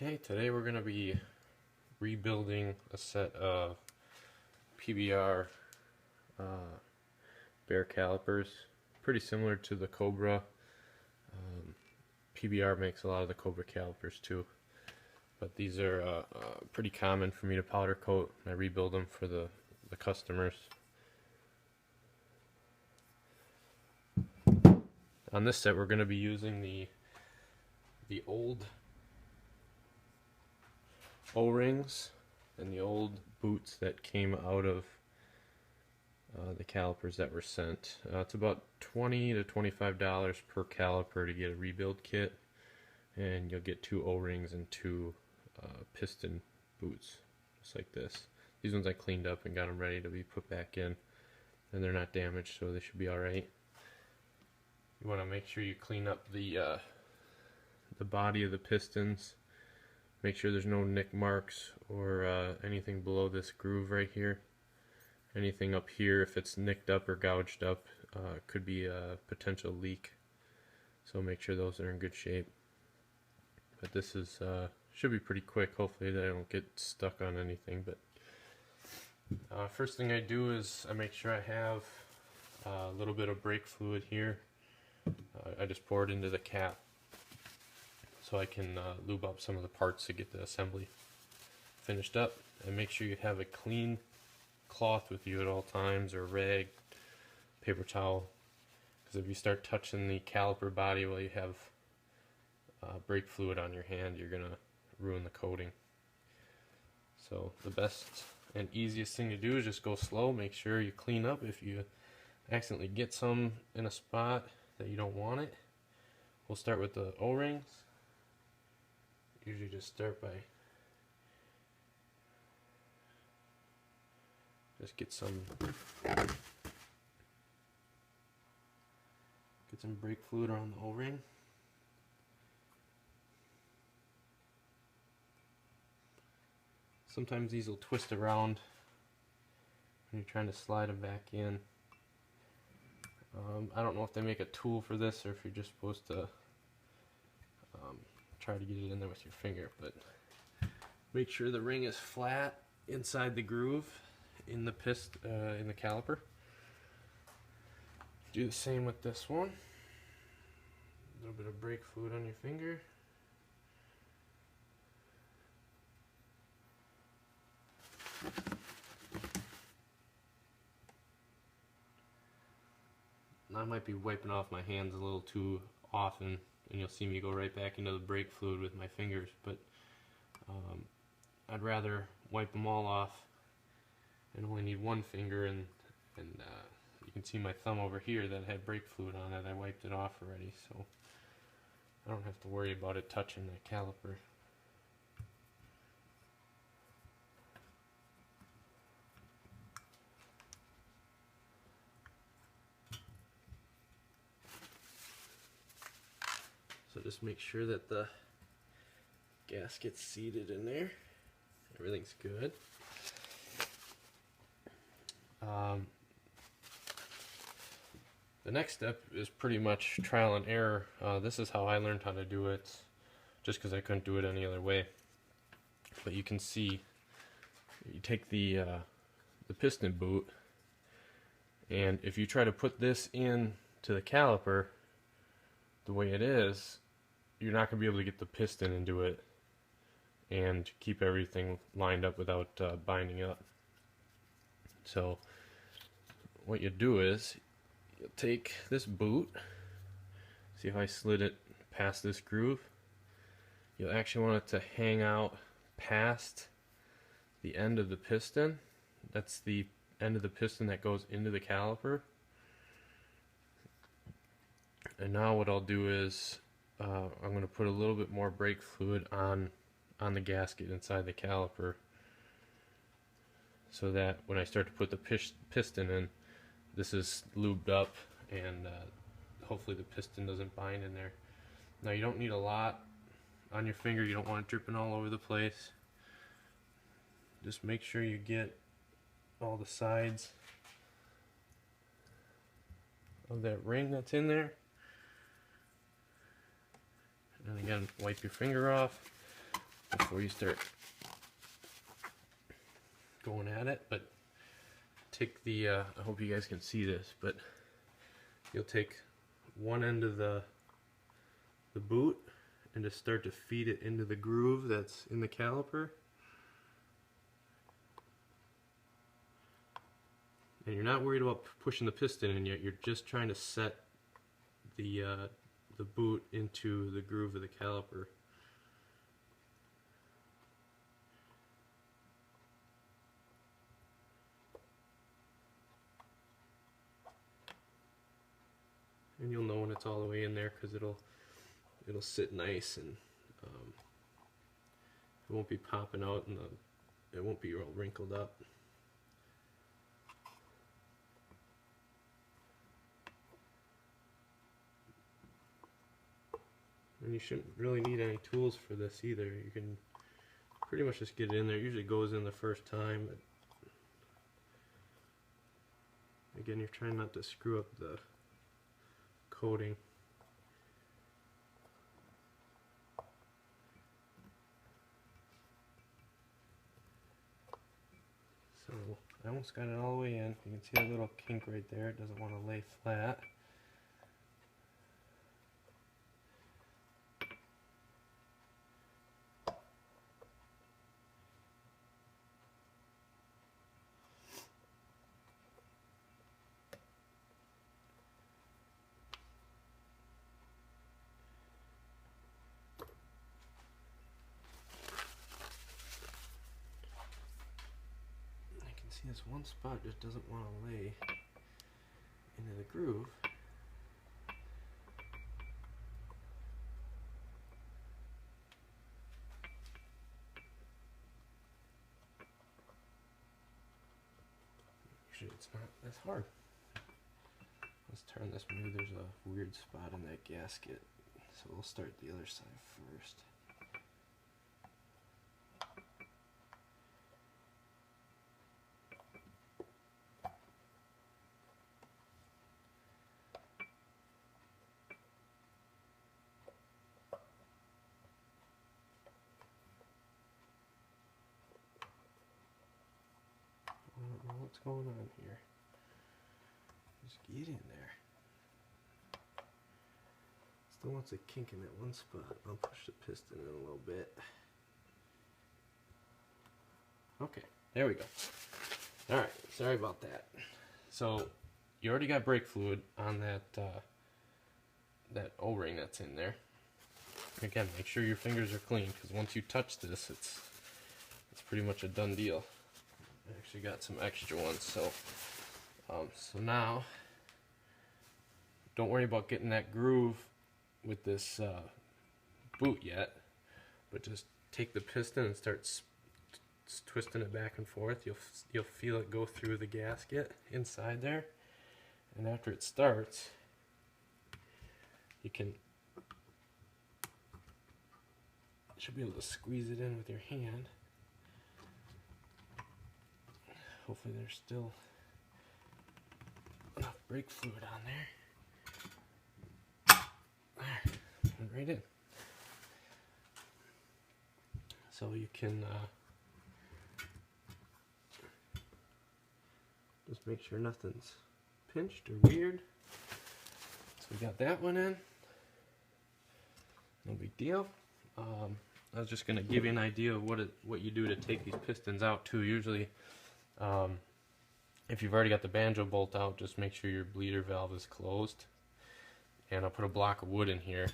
Okay, today we're going to be rebuilding a set of PBR BAER calipers. Pretty similar to the Cobra. PBR makes a lot of the Cobra calipers too. But these are pretty common for me to powder coat. I rebuild them for the customers. On this set we're going to be using the old O-rings and the old boots that came out of the calipers that were sent. It's about $20 to $25 per caliper to get a rebuild kit, and you'll get 2 O-rings and 2 piston boots, just like this. These ones I cleaned up and got them ready to be put back in, and they're not damaged, so they should be alright. You want to make sure you clean up the body of the pistons. Make sure there's no nick marks or anything below this groove right here. Anything up here, if it's nicked up or gouged up, could be a potential leak. So make sure those are in good shape. But this is should be pretty quick. Hopefully that I don't get stuck on anything. But first thing I do is I make sure I have a little bit of brake fluid here. I just pour it into the cap, so I can lube up some of the parts to get the assembly finished up. And make sure you have a clean cloth with you at all times, or rag, paper towel, because if you start touching the caliper body while you have brake fluid on your hand, you're gonna ruin the coating. So the best and easiest thing to do is just go slow. Make sure you clean up. If you accidentally get some in a spot that you don't want it, we'll start with the O-rings. Usually just start by get some brake fluid on the O-ring. Sometimes these will twist around when you're trying to slide them back in. I don't know if they make a tool for this or if you're just supposed to try to get it in there with your finger, but make sure the ring is flat inside the groove in the in the caliper. Do the same with this one. A little bit of brake fluid on your finger. I might be wiping off my hands a little too often, and you'll see me go right back into the brake fluid with my fingers, but I'd rather wipe them all off and only need one finger, and you can see my thumb over here that had brake fluid on it. I wiped it off already, so I don't have to worry about it touching the caliper. So just make sure that the gasket's seated in there. Everything's good. The next step is pretty much trial and error. This is how I learned how to do it, just because I couldn't do it any other way. But you can see, you take the piston boot, and if you try to put this in to the caliper the way it is, you're not going to be able to get the piston into it and keep everything lined up without binding up. So what you do is you'll take this boot, see if I slid it past this groove. You'll actually want it to hang out past the end of the piston. That's the end of the piston that goes into the caliper. And now what I'll do is I'm going to put a little bit more brake fluid on the gasket inside the caliper, so that when I start to put the piston in, this is lubed up, and hopefully the piston doesn't bind in there. Now you don't need a lot on your finger. You don't want it dripping all over the place. Just make sure you get all the sides of that ring that's in there. And again, wipe your finger off. before you start going at it. But take the, I hope you guys can see this, but you'll take one end of the boot and just start to feed it into the groove that's in the caliper. And you're not worried about pushing the piston in yet, you're just trying to set the boot into the groove of the caliper. And you'll know when it's all the way in there because it'll sit nice, and it won't be popping out, and it won't be all wrinkled up. And you shouldn't really need any tools for this either. You can pretty much just get it in there. It usually goes in the first time. But again, you're trying not to screw up the coating. So I almost got it all the way in. You can see a little kink right there. It doesn't want to lay flat. See, this one spot just doesn't want to lay into the groove. Usually it's not as hard. Let's turn this. Maybe there's a weird spot in that gasket. So we'll start the other side first. I don't know what's going on here. Just get in there. Still wants a kink in that one spot. I'll push the piston in a little bit. Okay, there we go. Alright, sorry about that. So, you already got brake fluid on that that O-ring that's in there. Again, make sure your fingers are clean, because once you touch this, it's pretty much a done deal. I actually got some extra ones, so now don't worry about getting that groove with this boot yet, but just take the piston and start twisting it back and forth. You'll feel it go through the gasket inside there, and after it starts, you should be able to squeeze it in with your hand. Hopefully there's still enough brake fluid on there. There, went right in. So you can just make sure nothing's pinched or weird. So we got that one in. No big deal. I was just going to give you an idea of what you do to take these pistons out too. Usually, if you've already got the banjo bolt out, just make sure your bleeder valve is closed. And I'll put a block of wood in here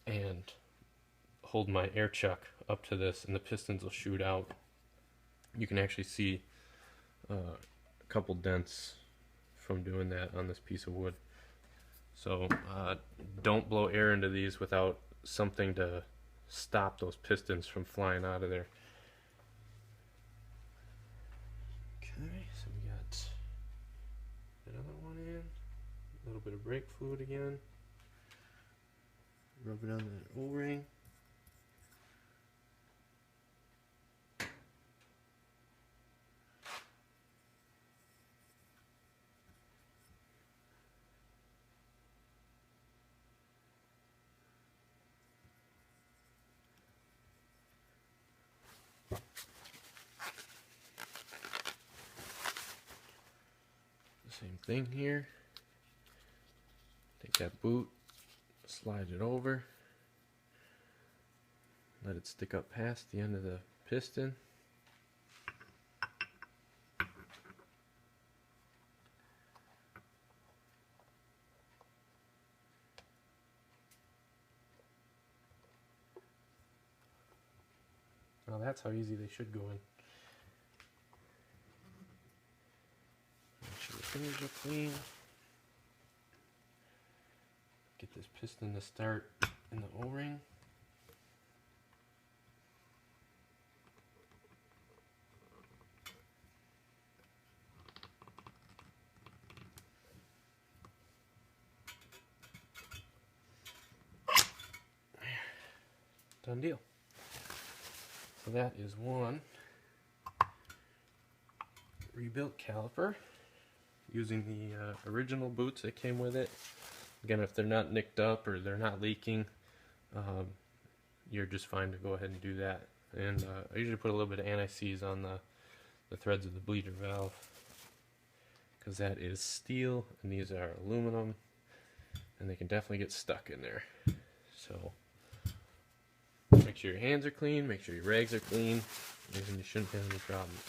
and hold my air chuck up to this, and the pistons will shoot out. You can actually see a couple dents from doing that on this piece of wood. So don't blow air into these without something to stop those pistons from flying out of there. Okay, so we got another one in. A little bit of brake fluid again. Rub it on that O-ring. Same thing here. Take that boot, slide it over, let it stick up past the end of the piston. Now that's how easy they should go in. Make sure the fingers are clean. Get this piston to start in the O-ring. Done deal. So that is one rebuilt caliper using the original boots that came with it. Again, if they're not nicked up or they're not leaking, you're just fine to go ahead and do that. And I usually put a little bit of anti-seize on the threads of the bleeder valve, because that is steel and these are aluminum, and they can definitely get stuck in there. So make sure your hands are clean, make sure your rags are clean, and you shouldn't have any problems.